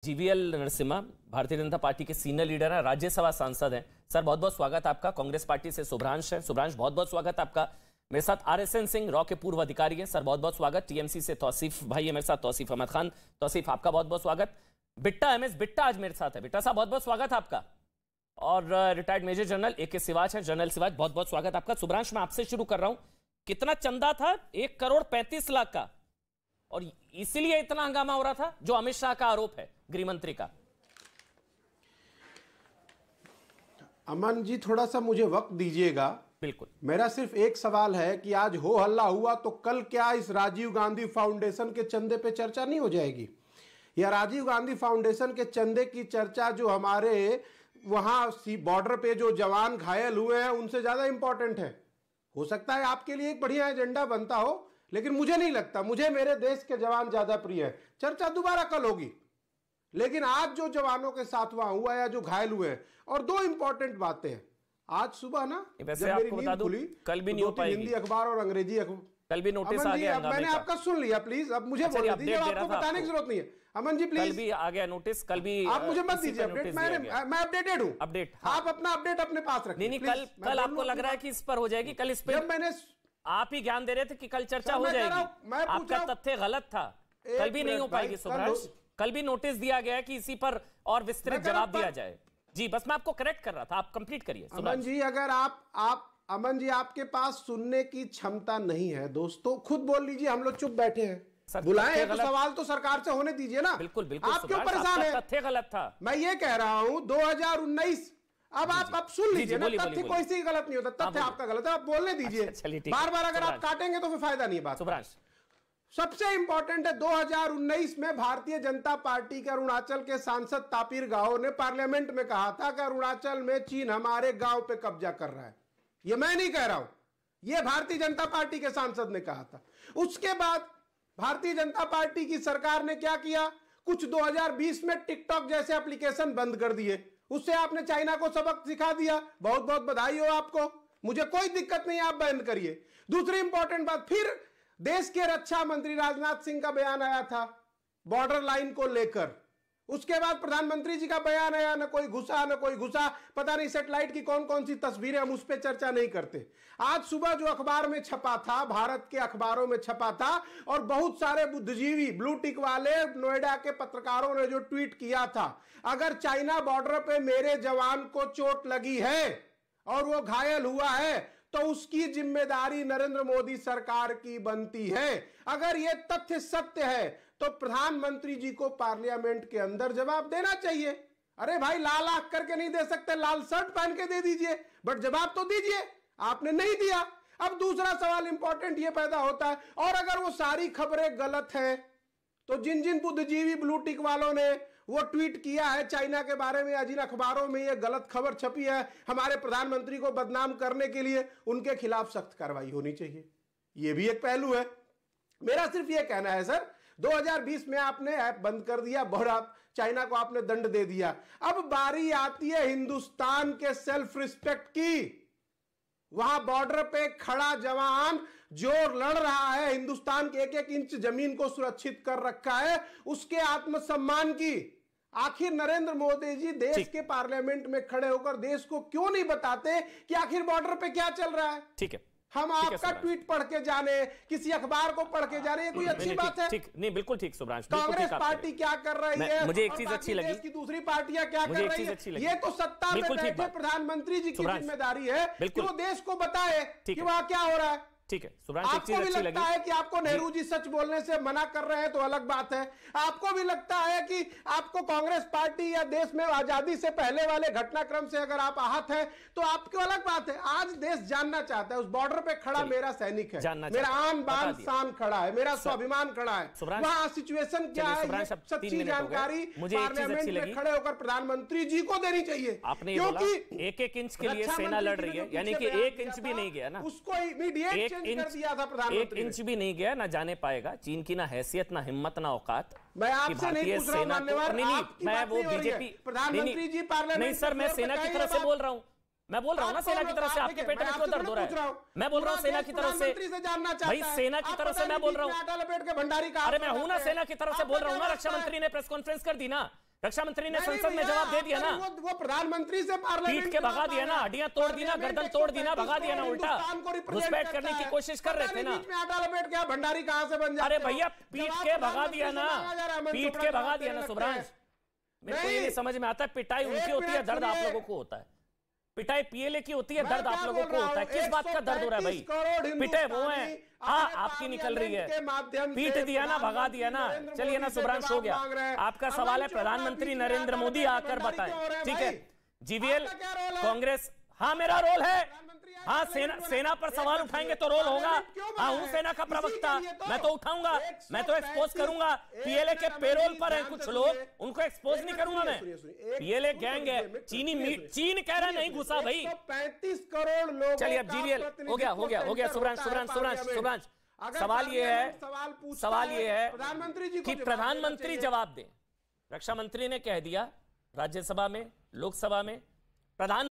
GVL Narasimha Bharatiya Janata party के senior leader हैं, राज्यसभा सांसद हैं। सर बहुत बहुत स्वागत आपका। कांग्रेस पार्टी से शुभ्रांश है। शुभ्रांश बहुत बहुत स्वागत आपका। मेरे साथ आरएसएन सिंह रॉ के पूर्व अधिकारी हैं। सर बहुत बहुत स्वागत। टीएमसी से तौसीफ भाई है मेरे साथ, तौसीफ अहमद खान। तौसीफ आपका बहुत बहुत स्वागत। बिट्टा एमएस बिट्टा आज मेरे साथ है। बिट्टा साहब बहुत बहुत स्वागत आपका। और रिटायर्ड मेजर जनरल ए के सिवाच है। जनरल सिवाच बहुत बहुत स्वागत आपका। शुभ्रांश मैं आपसे शुरू कर रहा हूं। कितना चंदा था? 1,35,00,000 का, और इसीलिए इतना हंगामा हो रहा था जो अमित शाह का आरोप है, गृह मंत्री का। अमन जी थोड़ा सा मुझे वक्त दीजिएगा। बिल्कुल। मेरा सिर्फ एक सवाल है कि आज हो हल्ला हुआ तो कल क्या इस राजीव गांधी फाउंडेशन के चंदे पे चर्चा नहीं हो जाएगी? या राजीव गांधी फाउंडेशन के चंदे की चर्चा जो हमारे वहां बॉर्डर पे जो जवान घायल हुए हैं उनसे ज्यादा इंपॉर्टेंट है? हो सकता है आपके लिए एक बढ़िया एजेंडा बनता हो, लेकिन मुझे नहीं लगता। मुझे मेरे देश के जवान ज्यादा प्रिय है। चर्चा दोबारा कल होगी, लेकिन आज जो जवानों के साथ वहां हुआ या जो घायल हुए हैं, और दो इंपॉर्टेंट बातें हैं। आज सुबह ना वैसे जब आपको मेरी बता नींद दूं, खुली कल भी तो नहीं हो पाएगी। हिंदी अखबार और अंग्रेजी अखबार कल भी नोटिस आ गया हंगामे मैंने का। आपका सुन लिया। प्लीज अब मुझे बोलने दीजिए, आपको बताने की जरूरत नहीं है। अमन जी प्लीज। कल भी आ गया नोटिस। कल भी आप मुझे मत दीजिए अपडेट। मैं अपडेटेड हूं। अपडेट आप अपना अपडेट अपने पास रखिए। नहीं, कल आपको लग रहा है कि इस पर हो जाएगी। कल इस पर मैंने आप ही ज्ञान दे रहे थे कि कल चर्चा हो जाएगी। आपका तथ्य गलत था। कल भी नहीं हो पाएगी शुभ्रांश। कल भी नोटिस दिया गया कि इसी पर और विस्तृत जवाब दिया जाए। जी बस मैं आपको करेक्ट कर रहा था, आप कंप्लीट करिए। अमन जी अगर आप अमन जी आपके पास सुनने की क्षमता नहीं है दोस्तों, खुद बोल लीजिए। हम लोग चुप बैठे हैं। बुलाए तो सवाल तो सरकार से होने दीजिए ना। बिल्कुल बिल्कुल। आप क्यों परेशान है? तथ्य गलत था। मैं ये कह रहा हूं 2019। अब आप सुन लीजिए ना। तथ्य कोई सी गलत नहीं होता। तथ्य आपका गलत है, आप बोलने दीजिए। बार बार अगर आप काटेंगे तो फिर फायदा नहीं है बात। शुभ्रांश सबसे इंपॉर्टेंट है 2019 में भारतीय जनता पार्टी के अरुणाचल के सांसद तापिर गाओ ने पार्लियामेंट में कहा था कि अरुणाचल में चीन हमारे गांव पे कब्जा कर रहा है। यह मैं नहीं कह रहा हूं, यह भारतीय जनता पार्टी के सांसद ने कहा था। उसके बाद भारतीय जनता पार्टी की सरकार ने क्या किया? कुछ 2020 में टिकटॉक जैसे एप्लीकेशन बंद कर दिए। उससे आपने चाइना को सबक सिखा दिया। बहुत बहुत बधाई हो आपको, मुझे कोई दिक्कत नहीं, आप बंद करिए। दूसरी इंपॉर्टेंट बात, फिर देश के रक्षा मंत्री राजनाथ सिंह का बयान आया था बॉर्डर लाइन को लेकर। उसके बाद प्रधानमंत्री जी का बयान आया, न कोई घुसा न कोई घुसा। पता नहीं सैटेलाइट की कौन कौन सी तस्वीरें, हम उस पर चर्चा नहीं करते। आज सुबह जो अखबार में छपा था, भारत के अखबारों में छपा था, और बहुत सारे बुद्धिजीवी ब्लू टिक वाले नोएडा के पत्रकारों ने जो ट्वीट किया था, अगर चाइना बॉर्डर पे मेरे जवान को चोट लगी है और वो घायल हुआ है तो उसकी जिम्मेदारी नरेंद्र मोदी सरकार की बनती है। अगर यह तथ्य सत्य है तो प्रधानमंत्री जी को पार्लियामेंट के अंदर जवाब देना चाहिए। अरे भाई लाल आंख करके नहीं दे सकते, लाल शर्ट पहन के दे दीजिए, बट जवाब तो दीजिए। आपने नहीं दिया। अब दूसरा सवाल इंपॉर्टेंट यह पैदा होता है, और अगर वो सारी खबरें गलत हैं तो जिन जिन बुद्धिजीवी ब्लू टिक वालों ने वो ट्वीट किया है चाइना के बारे में, या जिन अखबारों में ये गलत खबर छपी है हमारे प्रधानमंत्री को बदनाम करने के लिए, उनके खिलाफ सख्त कार्रवाई होनी चाहिए। ये भी एक पहलू है। मेरा सिर्फ ये कहना है सर, 2020 में आपने ऐप बंद कर दिया, बहुत चाइना को आपने दंड दे दिया। अब बारी आती है हिंदुस्तान के सेल्फ रिस्पेक्ट की। वहां बॉर्डर पे खड़ा जवान जो लड़ रहा है, हिंदुस्तान के एक एक इंच जमीन को सुरक्षित कर रखा है, उसके आत्मसम्मान की। आखिर नरेंद्र मोदी जी देश के पार्लियामेंट में खड़े होकर देश को क्यों नहीं बताते कि आखिर बॉर्डर पे क्या चल रहा है? ठीक है, हम आपका ट्वीट पढ़ के जाने, किसी अखबार को पढ़ के जाने, ये कोई अच्छी बात है? ठीक नहीं, बिल्कुल ठीक शुभ्रांश। कांग्रेस पार्टी क्या कर रही है, मुझे एक चीज अच्छी लगी, की दूसरी पार्टियां क्या कर रही है, ये तो सत्ता में बैठे प्रधानमंत्री जी की जिम्मेदारी है कि वो देश को बताए कि वहां क्या हो रहा है। ठीक है शुभ्रांश, आपको भी लगता है कि आपको नेहरू जी सच बोलने से मना कर रहे हैं तो अलग बात है। आपको भी लगता है कि आपको कांग्रेस पार्टी या देश में आजादी से पहले वाले घटनाक्रम से अगर आप आहत हैं तो आपको अलग बात है। आज देश जानना चाहता है, उस बॉर्डर पे खड़ा मेरा सैनिक है, मेरा आन बान शान खड़ा है, मेरा स्वाभिमान खड़ा है, वहां सिचुएशन क्या है, सच्ची जानकारी पार्लियामेंट में खड़े होकर प्रधानमंत्री जी को देनी चाहिए। आपने क्योंकि एक एक इंच के लिए सेना लड़ रही है, यानी कि एक इंच भी नहीं गया ना, उसको इमीडिएट कर दिया था प्रधानमंत्री। एक इंच भी नहीं गया, ना जाने पाएगा। चीन की ना हैसियत, ना हिम्मत, ना औकात। मैं आपसे नहीं पूछ रहा हूं मान्यवर, मैं वो बीजेपी प्रधानमंत्री जी पार्लियामेंट नहीं सर, मैं सेना की तरफ से बोल रहा हूं। मैं बोल रहा हूं ना सेना की तरफ से। आपके पेट में क्यों दर्द हो रहा है? मैं बोल रहा हूं सेना की तरफ से। भाई सेना की तरफ से मैं बोल रहा हूं। आटा लपेट के भंडारी का, अरे मैं हूं ना सेना की तरफ से बोल रहा हूं ना। रक्षा मंत्री ने प्रेस कॉन्फ्रेंस कर दी ना, रक्षा मंत्री ने संसद में जवाब दे दिया ना, वो प्रधानमंत्री से पार्लियामेंट पीट के भगा दिया ना, हड्डियां तोड़ दी ना, गर्दन तोड़ दी ना, भगा दिया ना, उल्टा घुसपैठ करने की कोशिश कर रहे थे ना। आटा लपेट के भंडारी कहां से बन जाते? अरे भैया पीट के भगा दिया ना, पीट के भगा दिया ना सुभ्रांश। मेरे को ये नहीं समझ में आता है, पिटाई उनकी होती है, दर्द आप लोगों को होता है। पिटाई पीएलए की होती है, दर्द आप लोगों को होता है। किस बात का दर्द हो रहा है भाई? पिटे वो हैं, हाँ आपकी निकल रही है, पीट दिया ना, भगा दिया ना। चलिए ना सुभ्रांश, हो गया आपका सवाल है, प्रधानमंत्री नरेंद्र मोदी आकर बताएं। ठीक है जीवीएल कांग्रेस, हाँ मेरा रोल है, हाँ सेना पर सवाल उठाएंगे तो रोल होगा। हाँ हूं सेना का प्रवक्ता, मैं तो उठाऊंगा, मैं तो एक्सपोज करूंगा। पीएलए के पेरोल पर हैं कुछ लोग, उनको एक्सपोज नहीं करूंगा मैं। पीएलए गैंग है, चीन कह रहा नहीं घुसा भाई। 35 करोड़ लोग। चलिए अब जीवीएल हो गया सुभ्रांश, सवाल ये है कि प्रधानमंत्री जवाब दें। रक्षा मंत्री ने कह दिया राज्यसभा में, लोकसभा में, प्रधानमंत्री